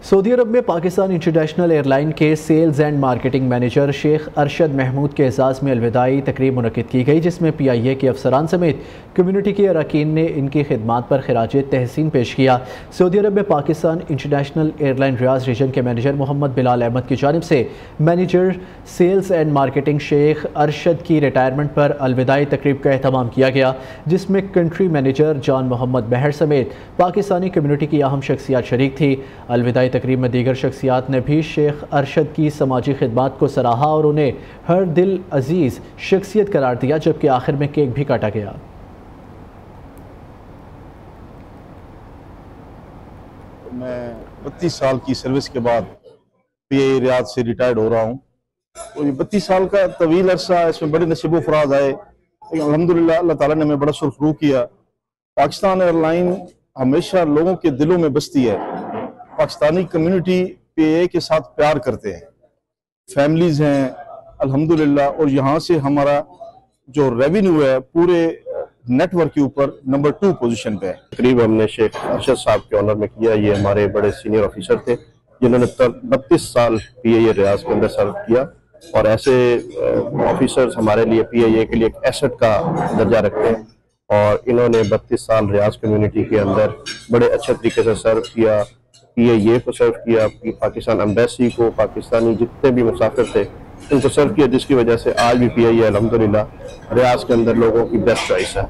Saudi Arabia में Pakistan international airline के sales and marketing manager Sheikh Arshad Mahmood के एजाज़ में अलविदाई तकरीब मुनक़िद की गई, जिसमें PIA के अफसरान समेत कम्यूनिटी के अरकान ने इनकी खिदमात पर खराज तहसीन पेश किया। सऊदी अरब में Pakistan international airline Riyadh region के मैनेजर मोहम्मद बिलाल अहमद की जानिब से manager sales and marketing Sheikh Arshad की रिटायरमेंट पर अलविदाई तकरीब का एहतमाम किया गया, जिसमें कंट्री मैनेजर जॉन मोहम्मद महर समेत पाकिस्तानी कम्यूनिटी की अहम शख्सियात शरीक थी। अलविदाई तकरीब में दीगर शख्सियात ने भी शेख अरशद की समाजी खिदमात को सराहा और उन्हें हर दिल अजीज़ शख्सियत करार दिया, जबकि आखिर में केक भी काटा गया। मैं 32 साल की सर्विस के बाद PIA रियाद से रिटायर्ड हो रहा हूँ। तो ये 32 साल का तवील अरसा, इसमें बड़े नसीबो फराज आए, लेकिन अल्हम्दुलिल्लाह अल्लाह ताला ने हमें बड़ा सुरखरू किया। पाकिस्तान एयरलाइन हमेशा लोगों के दिलों में बसती है। पाकिस्तानी कम्युनिटी PIA के साथ प्यार करते हैं, फैमिलीज हैं अल्हम्दुलिल्लाह, और यहाँ से हमारा जो रेवेन्यू है पूरे नेटवर्क के ऊपर नंबर 2 पोजीशन पे है। तकरीब हमने शेख अरशद साहब के ऑनर में किया। ये हमारे बड़े सीनियर ऑफिसर थे जिन्होंने 32 साल PIA रियाज के अंदर सर्व किया, और ऐसे ऑफिसर्स हमारे लिए PIA के लिए एक एसेट का दर्जा रखते हैं, और इन्होंने 32 साल रियाज कम्युनिटी के अंदर बड़े अच्छे तरीके से सर्व किया। PIA को सर्व किया, पाकिस्तान एम्बेसी को, पाकिस्तानी जितने भी मुसाफिर थे उनको सर्व किया, जिसकी वजह से आज भी PIA अल्हम्दुलिल्लाह रियाज के अंदर लोगों की बेस्ट चॉइस है।